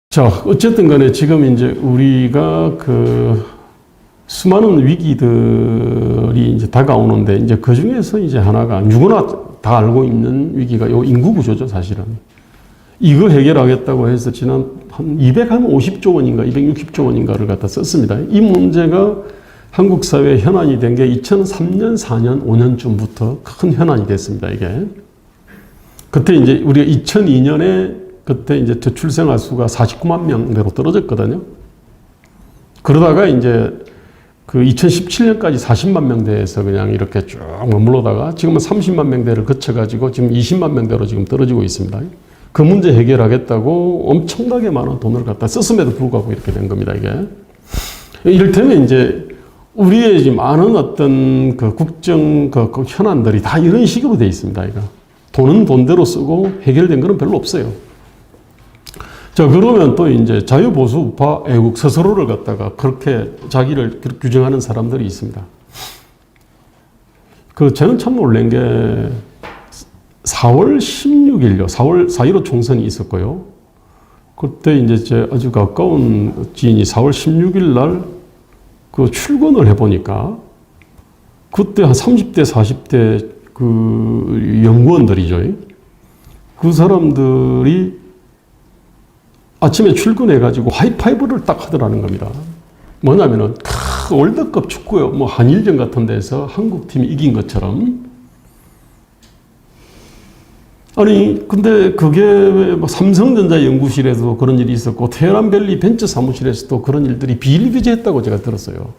자, 어쨌든 간에 지금 이제 우리가 수많은 위기들이 이제 다가오는데, 이제 그 중에서 이제 하나가 누구나 다 알고 있는 위기가 요 인구 구조죠, 사실은. 이거 해결하겠다고 해서 지난 한 250조 원인가 260조 원인가를 갖다 썼습니다. 이 문제가 한국 사회에 현안이 된 게 2003년, 4년, 5년쯤부터 큰 현안이 됐습니다, 이게. 그때 이제 우리가 2002년에 그때 이제 저출생아 수가 49만 명대로 떨어졌거든요. 그러다가 이제 그 2017년까지 40만 명대에서 그냥 이렇게 쭉 머물러다가 지금은 30만 명대를 거쳐가지고 지금 20만 명대로 지금 떨어지고 있습니다. 그 문제 해결하겠다고 엄청나게 많은 돈을 갖다 썼음에도 불구하고 이렇게 된 겁니다, 이게. 이를테면 이제 우리의 지금 많은 어떤 그 국정 그 현안들이 다 이런 식으로 돼 있습니다, 이거. 돈은 돈대로 쓰고 해결된 거는 별로 없어요. 자, 그러면 또 이제 자유보수 우파 애국 스스로를 갖다가 그렇게 자기를 그렇게 규정하는 사람들이 있습니다. 저는 참 놀란 게 4월 16일요. 4.15 총선이 있었고요. 그때 이제 제 아주 가까운 지인이 4월 16일 날 출근을 해보니까 그때 한 30대, 40대 연구원들이죠. 그 사람들이 아침에 출근해가지고 하이파이브를 딱 하더라는 겁니다. 뭐냐면은, 월드컵 축구요. 뭐 한일전 같은 데서 한국팀이 이긴 것처럼. 아니, 근데 그게 뭐 삼성전자 연구실에도 그런 일이 있었고, 테헤란밸리 벤처 사무실에서도 그런 일들이 비일비재했다고 제가 들었어요.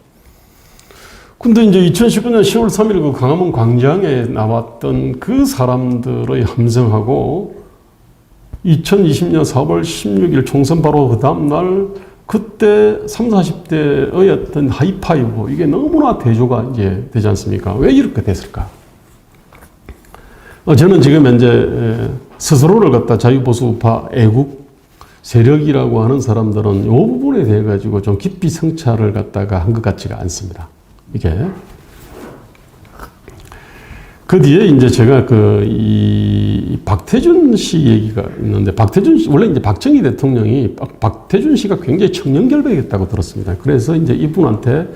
근데 이제 2019년 10월 3일 그 광화문 광장에 나왔던 그 사람들의 함성하고 2020년 4월 16일 총선 바로 그 다음날 그때 30, 40대의 어떤 하이파이브 이게 너무나 대조가 이제 되지 않습니까? 왜 이렇게 됐을까? 저는 지금 현재 스스로를 갖다 자유보수우파 애국 세력이라고 하는 사람들은 이 부분에 대해 가지고 좀 깊이 성찰을 갖다가 한 것 같지가 않습니다. 이게. 그 뒤에 이제 제가 이 박태준 씨 얘기가 있는데, 박태준 씨, 원래 이제 박정희 대통령이 박태준 씨가 굉장히 청렴결백했다고 들었습니다. 그래서 이제 이분한테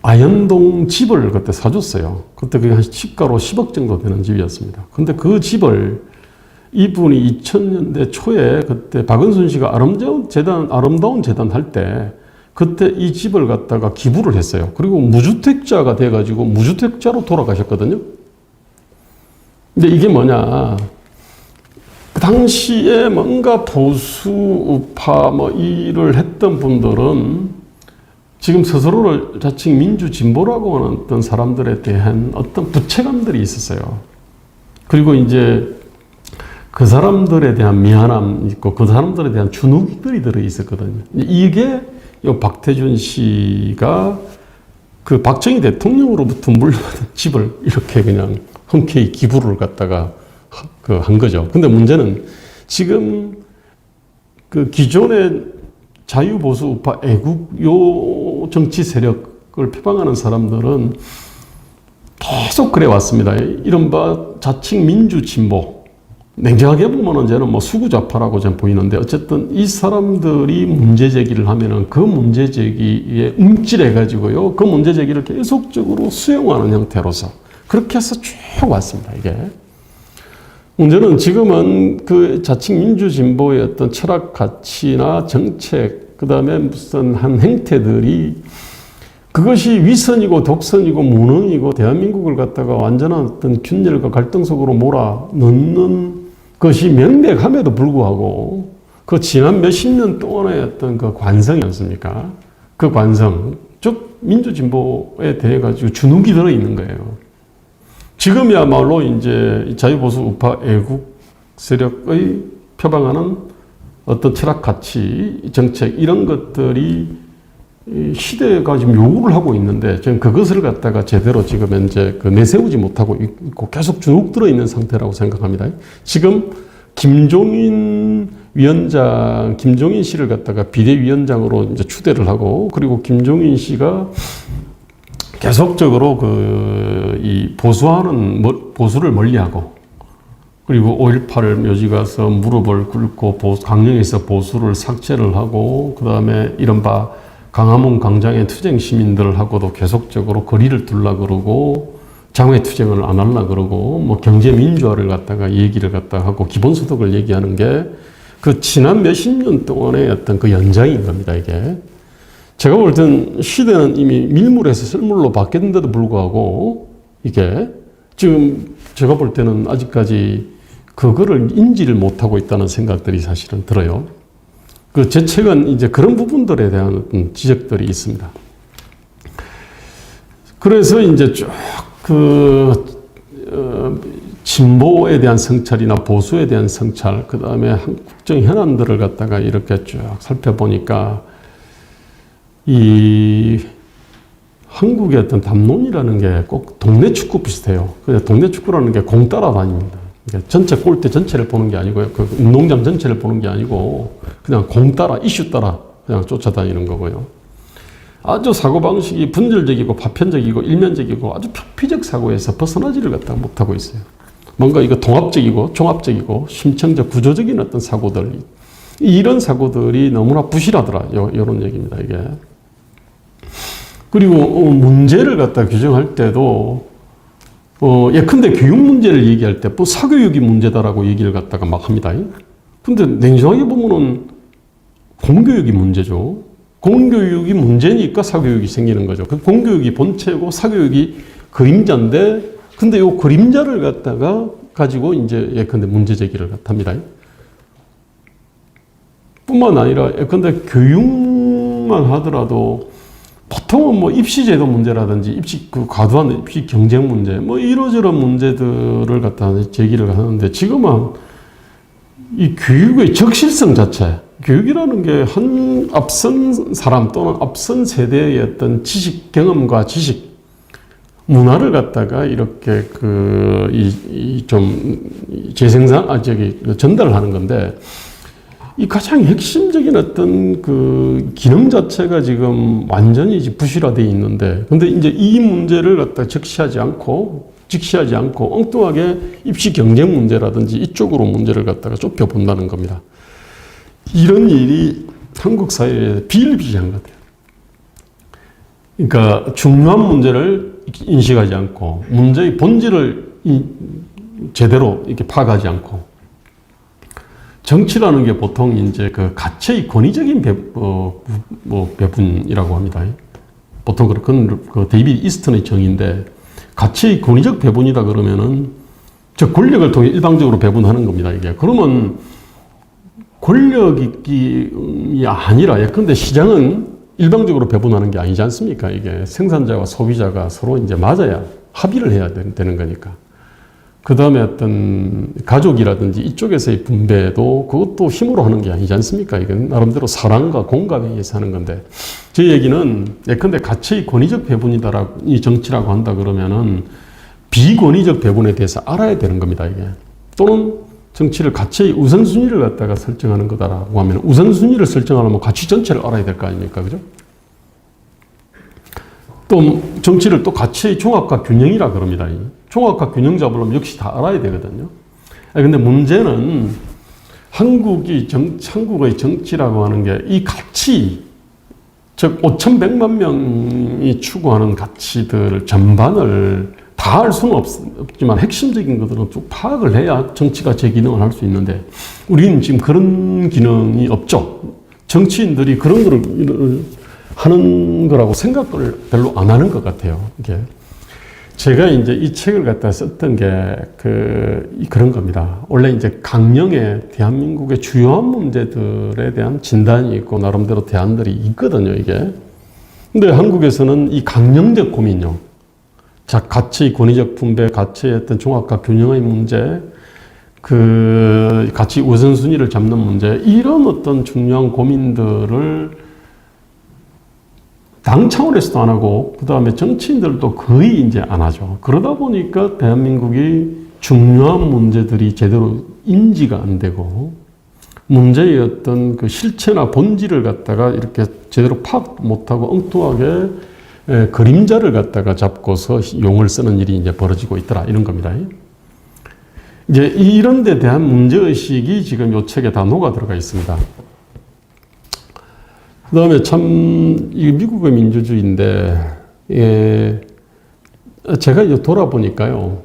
아현동 집을 그때 사줬어요. 그때 그게 한 시가로 10억 정도 되는 집이었습니다. 근데 그 집을 이분이 2000년대 초에 그때 박은순 씨가 아름다운 재단 할 때 그때 이 집을 갖다가 기부를 했어요. 그리고 무주택자가 돼가지고 무주택자로 돌아가셨거든요. 근데 이게 뭐냐. 그 당시에 뭔가 보수우파 일을 했던 분들은 지금 스스로를 자칭 민주진보라고 하는 어떤 사람들에 대한 어떤 부채감들이 있었어요. 그리고 이제 그 사람들에 대한 미안함 있고 그 사람들에 대한 주눅들이 들어 있었거든요. 이게 이 박태준 씨가 그 박정희 대통령으로부터 물려받은 집을 이렇게 그냥 흔쾌히 기부를 갖다가 한 거죠. 근데 문제는 지금 그 기존의 자유보수 우파 애국 요 정치 세력을 표방하는 사람들은 계속 그래 왔습니다. 이른바 자칭 민주진보. 냉정하게 보면은 저는 수구좌파라고 저는 보이는데, 어쨌든 이 사람들이 문제 제기를 하면은 그 문제 제기에 움찔해가지고요. 그 문제 제기를 계속적으로 수용하는 형태로서 그렇게 해서 쭉 왔습니다, 이게. 문제는 지금은 그 자칭 민주진보의 어떤 철학 가치나 정책, 그 다음에 무슨 한 행태들이 그것이 위선이고 독선이고 무능이고 대한민국을 갖다가 완전한 어떤 균열과 갈등 속으로 몰아넣는 것이 명백함에도 불구하고 그 지난 몇십 년 동안의 어떤 그 관성이 않습니까? 그 관성, 즉 민주진보에 대해 가지고 주눅이 들어 있는 거예요. 지금이야말로 이제 자유보수 우파 애국 세력의 표방하는 어떤 철학 가치, 정책 이런 것들이 시대가 지금 요구를 하고 있는데 저는 그것을 갖다가 제대로 지금 현재 내세우지 못하고 있고 계속 주눅 들어 있는 상태라고 생각합니다. 지금 김종인 씨를 갖다가 비대위원장으로 이제 추대를 하고, 그리고 김종인 씨가 계속적으로 이 보수를 멀리하고, 그리고 5.18 묘지 가서 무릎을 꿇고 강령에서 보수를 삭제를 하고 그다음에 이른바 광화문 광장의 투쟁 시민들하고도 계속적으로 거리를 둘라 그러고 장외 투쟁을 안 하려 그러고 뭐 경제 민주화를 갖다가 얘기를 갖다가 하고 기본소득을 얘기하는 게 그 지난 몇십 년 동안의 어떤 그 연장인 겁니다, 이게. 제가 볼 땐 시대는 이미 밀물에서 썰물로 바뀌었는데도 불구하고 이게 지금 제가 볼 때는 아직까지 그거를 인지를 못하고 있다는 생각들이 사실은 들어요. 제 책은 이제 그런 부분들에 대한 지적들이 있습니다. 그래서 이제 쭉 진보에 대한 성찰이나 보수에 대한 성찰, 그 다음에 국정 현안들을 갖다가 이렇게 쭉 살펴보니까 이 한국의 어떤 담론이라는 게 꼭 동네 축구 비슷해요. 근데 동네 축구라는 게 공 따라다닙니다. 전체 골대 전체를 보는 게 아니고요. 그 운동장 전체를 보는 게 아니고 그냥 공 따라, 이슈 따라 그냥 쫓아다니는 거고요. 아주 사고방식이 분절적이고 파편적이고 일면적이고 아주 표피적 사고에서 벗어나지를 갖다가 못하고 있어요. 뭔가 이거 통합적이고 종합적이고 심층적 구조적인 어떤 사고들, 이런 사고들이 너무나 부실하더라. 이런 얘기입니다, 이게. 그리고 문제를 갖다 규정할 때도 예컨대 교육 문제를 얘기할 때 뭐 사교육이 문제다라고 얘기를 갖다가 막 합니다. 근데 냉정하게 보면은 공교육이 문제죠. 공교육이 문제니까 사교육이 생기는 거죠. 그 공교육이 본체고 사교육이 그림자인데, 근데 이 그림자를 갖다가 가지고 이제 예컨대 문제 제기를 합니다. 뿐만 아니라 예컨대 교육만 하더라도 보통은 뭐 입시제도 문제라든지 과도한 입시 경쟁 문제, 뭐 이러저런 문제들을 갖다 제기를 하는데, 지금은 이 교육의 적실성 자체, 교육이라는 게 한 앞선 사람 또는 앞선 세대의 어떤 지식 경험과 지식 문화를 갖다가 이렇게 전달을 하는 건데, 이 가장 핵심적인 어떤 그 기능 자체가 지금 완전히 부실화되어 있는데, 근데 이제 이 문제를 갖다 직시하지 않고 엉뚱하게 입시 경쟁 문제라든지 이쪽으로 문제를 갖다가 좁혀 본다는 겁니다. 이런 일이 한국 사회에 비일비재한 것 같아요. 그러니까 중요한 문제를 인식하지 않고 문제의 본질을 제대로 이렇게 파악하지 않고, 정치라는 게 보통 이제 그 가치의 권위적인 배분이라고 합니다. 보통 그건 데이비드 이스턴의 정의인데, 가치의 권위적 배분이다 그러면은 즉 권력을 통해 일방적으로 배분하는 겁니다, 이게. 그러면 권력이 아니라 예컨대 시장은 일방적으로 배분하는 게 아니지 않습니까? 이게 생산자와 소비자가 서로 이제 맞아야 합의를 해야 되는 거니까. 그 다음에 어떤 가족이라든지 이쪽에서의 분배도 그것도 힘으로 하는 게 아니지 않습니까? 이건 나름대로 사랑과 공감에 의해서 하는 건데, 제 얘기는 예컨대 가치의 권위적 배분이다라고, 이 정치라고 한다 그러면은 비권위적 배분에 대해서 알아야 되는 겁니다, 이게. 또는 정치를 가치의 우선순위를 갖다가 설정하는 거다라고 하면, 우선순위를 설정하려면 가치 전체를 알아야 될 거 아닙니까? 그죠? 또 정치를 또 가치의 종합과 균형이라 그럽니다. 종합과 균형 잡으려면 역시 다 알아야 되거든요. 근데 문제는 한국의 정치라고 하는 게 이 가치, 즉 5,100만 명이 추구하는 가치들 전반을 다 알 수는 없지만 핵심적인 것들은 쭉 파악을 해야 정치가 제 기능을 할 수 있는데, 우리는 지금 그런 기능이 없죠. 정치인들이 그런 거를 하는 거라고 생각을 별로 안 하는 것 같아요, 이게. 제가 이제 이 책을 갖다 썼던 게 그런 겁니다. 원래 이제 강령의 대한민국의 주요한 문제들에 대한 진단이 있고 나름대로 대안들이 있거든요, 이게. 근데 한국에서는 이 강령적 고민요. 자, 가치의 권위적 분배, 가치의 어떤 종합과 균형의 문제, 가치 우선순위를 잡는 문제, 이런 어떤 중요한 고민들을 당 차원에서도 안 하고, 그 다음에 정치인들도 거의 이제 안 하죠. 그러다 보니까 대한민국이 중요한 문제들이 제대로 인지가 안 되고, 문제의 어떤 그 실체나 본질을 갖다가 이렇게 제대로 파악 못하고 엉뚱하게 그림자를 갖다가 잡고서 용을 쓰는 일이 이제 벌어지고 있더라, 이런 겁니다. 이제 이런 데 대한 문제의식이 지금 요 책에 다 녹아 들어가 있습니다. 그 다음에 참, 이 미국의 민주주의인데, 예, 제가 이제 돌아보니까요.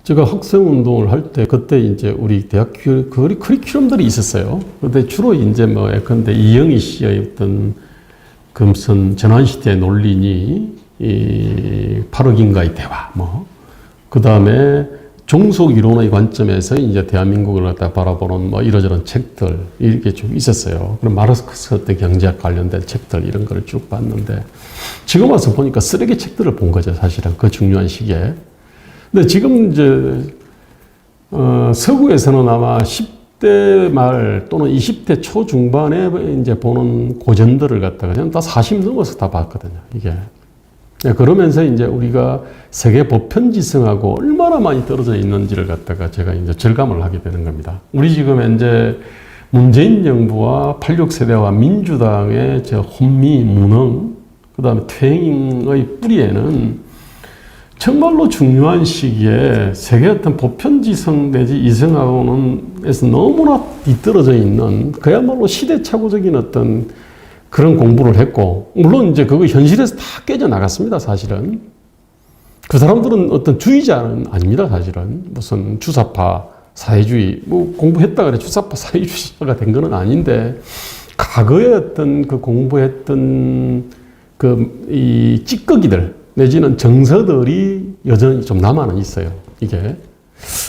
제가 학생운동을 할 때, 그때 이제 우리 대학 커리큘럼들이 있었어요. 근데 주로 이제 뭐, 예컨대 이영희 씨의 어떤 금선 전환시대의 논리니, 이 8억인가의 대화, 뭐, 그 다음에 종속 이론의 관점에서 이제 대한민국을 갖다 바라보는 뭐 이러저런 책들 이렇게 쭉 있었어요. 그럼 마르크스 어떤 경제학 관련된 책들 이런 거를 쭉 봤는데 지금 와서 보니까 쓰레기 책들을 본 거죠, 사실은 그 중요한 시기에. 근데 지금 이제 서구에서는 아마 10대 말 또는 20대 초중반에 이제 보는 고전들을 갖다가 그냥 다 40 넘어서 다 봤거든요, 이게. 그러면서 이제 우리가 세계 보편지성하고 얼마나 많이 떨어져 있는지를 갖다가 제가 이제 절감을 하게 되는 겁니다. 우리 지금 현재 문재인 정부와 86세대와 민주당의 저 혼미, 무능, 그 다음에 퇴행의 뿌리에는 정말로 중요한 시기에 세계 어떤 보편지성 내지 이성하고는에서 너무나 뒤떨어져 있는 그야말로 시대착오적인 어떤 그런 공부를 했고, 물론 이제 그거 현실에서 다 깨져나갔습니다, 사실은. 그 사람들은 어떤 주의자는 아닙니다, 사실은. 무슨 주사파, 사회주의, 뭐 공부했다 그래 주사파, 사회주의자가 된 건 아닌데, 과거에 어떤 그 공부했던 이 찌꺼기들, 내지는 정서들이 여전히 좀 남아는 있어요, 이게.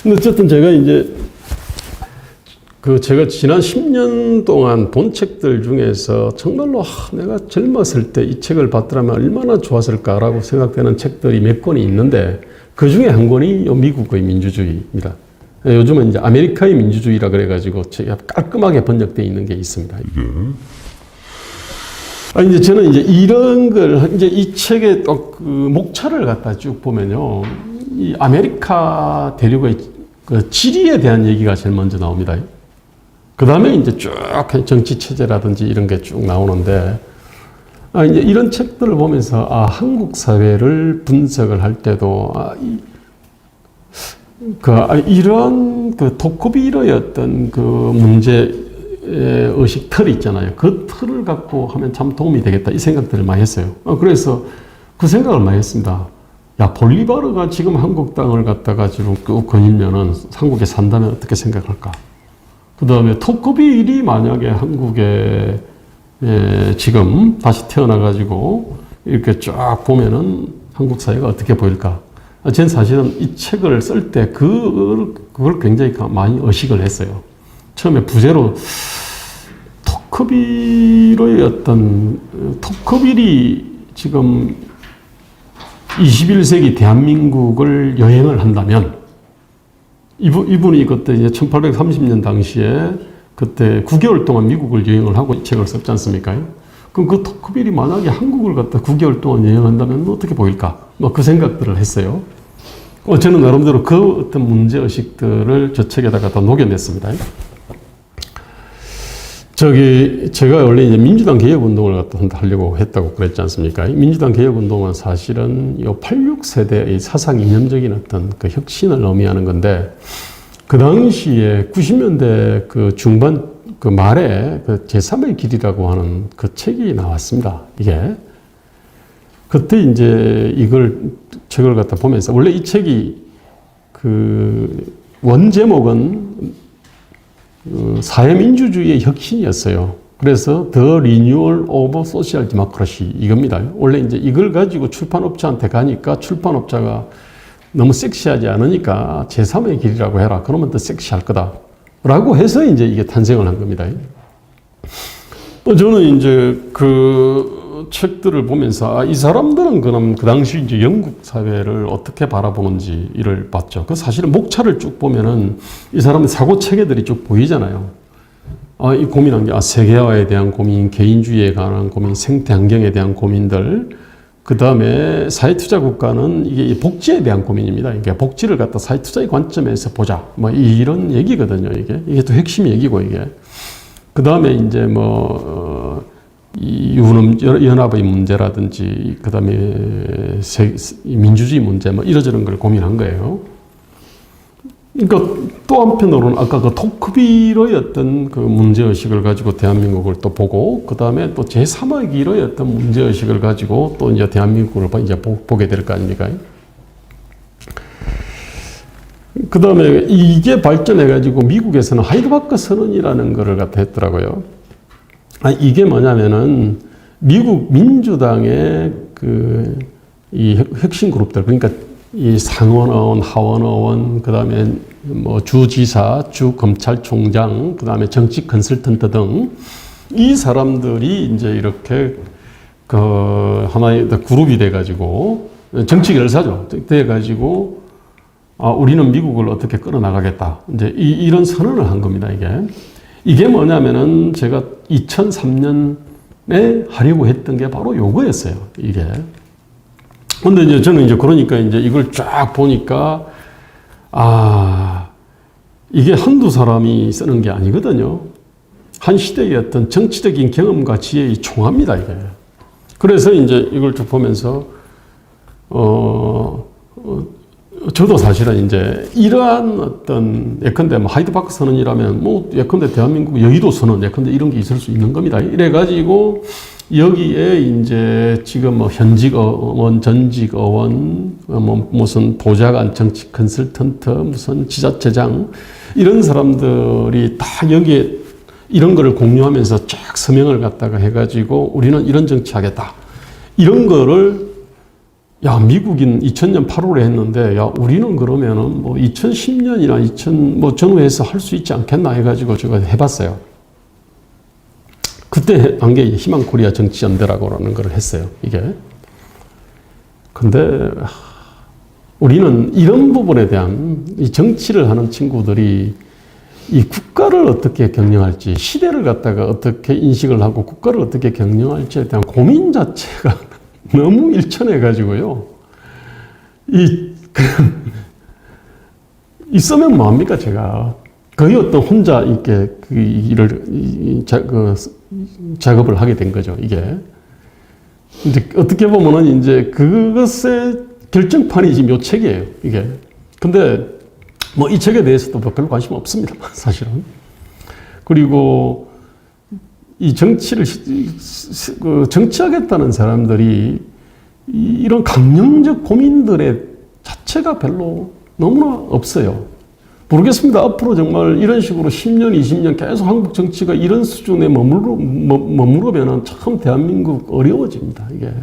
근데 어쨌든 제가 이제 제가 지난 10년 동안 본 책들 중에서 정말로 내가 젊었을 때 이 책을 봤더라면 얼마나 좋았을까라고 생각되는 책들이 몇 권이 있는데 그 중에 한 권이 미국의 민주주의입니다. 요즘은 이제 아메리카의 민주주의라 그래가지고 제가 깔끔하게 번역되어 있는 게 있습니다. 이제 저는 이제 이런 걸 이제 이 책의 또 그 목차를 갖다 쭉 보면요, 이 아메리카 대륙의 그 지리에 대한 얘기가 제일 먼저 나옵니다. 그 다음에 이제 쭉 정치 체제라든지 이런 게 쭉 나오는데, 이제 이런 책들을 보면서, 한국 사회를 분석을 할 때도, 이런 토크비러의 어떤 문제 의식 틀이 있잖아요. 그 틀을 갖고 하면 참 도움이 되겠다. 이 생각들을 많이 했어요. 그래서 그 생각을 많이 했습니다. 야, 볼리바르가 지금 한국 땅을 갖다가 지금 쭉 거닐면은 한국에 산다면 어떻게 생각할까? 그 다음에 토크빌이 만약에 한국에 지금 다시 태어나가지고 이렇게 쫙 보면은 한국 사회가 어떻게 보일까? 저는 사실은 이 책을 쓸 때 그걸 굉장히 많이 의식을 했어요. 처음에 부제로 토크빌의 어떤, 토크빌이 지금 21세기 대한민국을 여행을 한다면 이분이 그때 이제 1830년 당시에 그때 9개월 동안 미국을 여행을 하고 책을 썼지 않습니까? 그럼 그 토크빌이 만약에 한국을 갖다 9개월 동안 여행한다면 어떻게 보일까? 뭐 그 생각들을 했어요. 저는 나름대로 그 어떤 문제의식들을 저 책에다가 다 녹여냈습니다. 제가 원래 이제 민주당 개혁운동을 갖다 하려고 했다고 그랬지 않습니까? 민주당 개혁운동은 사실은 요 86세대의 사상 이념적인 어떤 그 혁신을 의미하는 건데, 그 당시에 90년대 그 중반 그 말에 그 제3의 길이라고 하는 그 책이 나왔습니다. 이게. 그때 이제 책을 갖다 보면서, 원래 이 책이 원 제목은 사회민주주의의 혁신이었어요. 그래서 The Renewal of Social Democracy 이겁니다. 원래 이제 이걸 가지고 출판업자한테 가니까 출판업자가 너무 섹시하지 않으니까 제3의 길이라고 해라. 그러면 더 섹시할 거다. 라고 해서 이제 이게 탄생을 한 겁니다. 저는 이제 그 책들을 보면서 이 사람들은 그럼 그 당시 이제 영국 사회를 어떻게 바라보는지를 봤죠. 그 사실은 목차를 쭉 보면은 이 사람의 사고 체계들이 쭉 보이잖아요. 이 고민한 게 세계화에 대한 고민, 개인주의에 관한 고민, 생태 환경에 대한 고민들, 그 다음에 사회투자 국가는 이게 복지에 대한 고민입니다. 이게 복지를 갖다 사회투자의 관점에서 보자. 뭐 이런 얘기거든요. 이게 또 핵심 얘기고 이게. 그 다음에 이제 이 연합의 문제라든지, 그 다음에 민주주의 문제, 이러저런 걸 고민한 거예요. 그러니까 또 한편으로는 아까 그 토크비로의 어떤 그 문제의식을 가지고 대한민국을 또 보고, 그 다음에 또 제3의 어떤 문제의식을 가지고 또 이제 대한민국을 이제 보게 될 거 아닙니까? 그 다음에 이게 발전해가지고 미국에서는 하이드바크 선언이라는 거를 갖다 했더라고요. 이게 뭐냐면은 미국 민주당의 이 핵심 그룹들, 그러니까 이 상원의원, 하원의원, 그 다음에 뭐 주지사, 주검찰총장, 그 다음에 정치 컨설턴트 등 이 사람들이 이제 이렇게 그 하나의 그룹이 돼가지고 정치 결사죠. 돼가지고 우리는 미국을 어떻게 끌어나가겠다. 이제 이런 선언을 한 겁니다, 이게 뭐냐면은 제가 2003년에 하려고 했던 게 바로 요거였어요, 이게. 근데 이제 저는 이제 그러니까 이제 이걸 쫙 보니까, 이게 한두 사람이 쓰는 게 아니거든요. 한 시대의 어떤 정치적인 경험과 지혜의 총합니다, 이게. 그래서 이제 이걸 쭉 보면서, 저도 사실은 이제 이러한 어떤 예컨대 뭐 하이드바크 선언이라면 뭐 예컨대 대한민국 여의도 선언 예컨대 이런 게 있을 수 있는 겁니다. 이래가지고 여기에 이제 지금 뭐 현직 의원, 전직 의원, 뭐 무슨 보좌관, 정치 컨설턴트, 무슨 지자체장 이런 사람들이 다 여기에 이런 거를 공유하면서 쫙 서명을 갖다가 해가지고 우리는 이런 정치하겠다. 이런 거를 미국인 2000년 8월에 했는데, 우리는 그러면은 뭐 2010년이나 뭐 전후에서 할 수 있지 않겠나 해가지고 제가 해봤어요. 그때 한 게 희망 코리아 정치연대라고라는 걸 했어요, 이게. 근데 우리는 이런 부분에 대한 이 정치를 하는 친구들이 이 국가를 어떻게 경영할지, 시대를 갖다가 어떻게 인식을 하고 국가를 어떻게 경영할지에 대한 고민 자체가 너무 일천해가지고요. 있으면 뭐합니까, 제가. 거의 어떤 혼자 이렇게 그 일을, 작업을 하게 된 거죠, 이게. 이제 어떻게 보면은 이제 그것의 결정판이 지금 요 책이에요, 이게. 근데 뭐 이 책에 대해서도 별로 관심 없습니다, 사실은. 그리고 이 정치를, 정치하겠다는 사람들이 이런 강령적 고민들의 자체가 별로 너무나 없어요. 모르겠습니다. 앞으로 정말 이런 식으로 10년, 20년 계속 한국 정치가 이런 수준에 머무르면 참 대한민국 어려워집니다, 이게.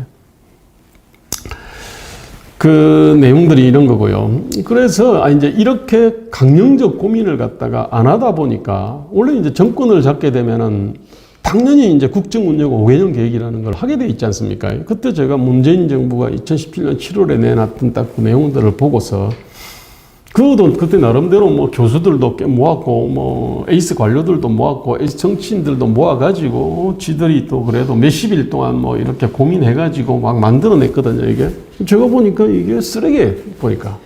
그 내용들이 이런 거고요. 그래서 이제 이렇게 강령적 고민을 갖다가 안 하다 보니까 원래 이제 정권을 잡게 되면은 당연히 이제 국정운영 5개년 계획이라는 걸 하게 돼 있지 않습니까? 그때 제가 문재인 정부가 2017년 7월에 내놨던 딱 그 내용들을 보고서 그것도 그때 나름대로 뭐 교수들도 꽤 모았고 뭐 에이스 관료들도 모았고 에이스 정치인들도 모아가지고 지들이 또 그래도 몇십 일 동안 뭐 이렇게 고민해가지고 막 만들어냈거든요, 이게. 제가 보니까 이게 쓰레기예요, 보니까.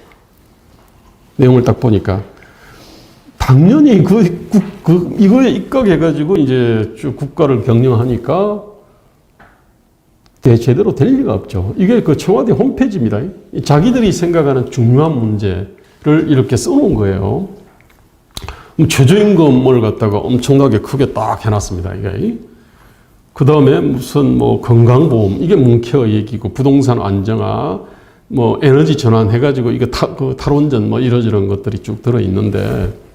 내용을 딱 보니까. 당연히 이거에 입각해가지고 이제 쭉 국가를 경영하니까 제대로 될 리가 없죠. 이게 그 청와대 홈페이지입니다. 자기들이 생각하는 중요한 문제를 이렇게 써놓은 거예요. 최저임금을 갖다가 엄청나게 크게 딱 해놨습니다, 이게. 그 다음에 무슨 뭐 건강보험, 이게 문케어 얘기고, 부동산 안정화, 뭐 에너지 전환 해가지고, 이거 탈원전 뭐 이러저런 것들이 쭉 들어있는데,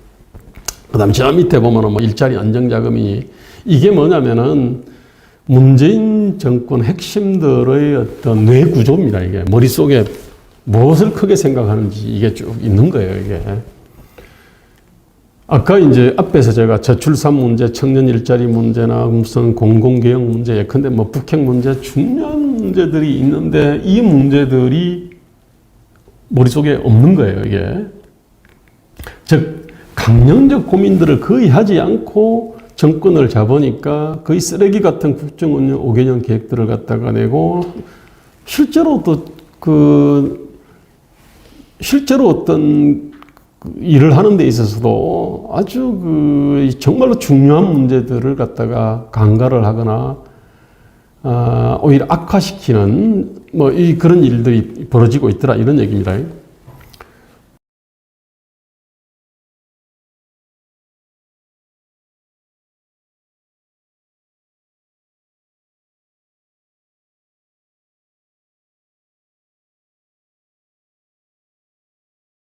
그 다음에 저 밑에 보면은 뭐 일자리 안정자금이, 이게 뭐냐면은 문재인 정권 핵심들의 어떤 뇌 구조입니다, 이게. 머릿속에 무엇을 크게 생각하는지 이게 쭉 있는 거예요, 이게. 아까 이제 앞에서 제가 저출산 문제, 청년 일자리 문제나 무슨 공공개혁 문제, 예컨대 뭐 북핵 문제, 중요한 문제들이 있는데 이 문제들이 머릿속에 없는 거예요, 이게. 즉, 강령적 고민들을 거의 하지 않고 정권을 잡으니까 거의 쓰레기 같은 국정운영 5개년 계획들을 갖다가 내고 실제로 실제로 어떤 일을 하는 데 있어서도 아주 정말로 중요한 문제들을 갖다가 간과를 하거나 오히려 악화시키는 그런 일들이 벌어지고 있더라, 이런 얘기입니다.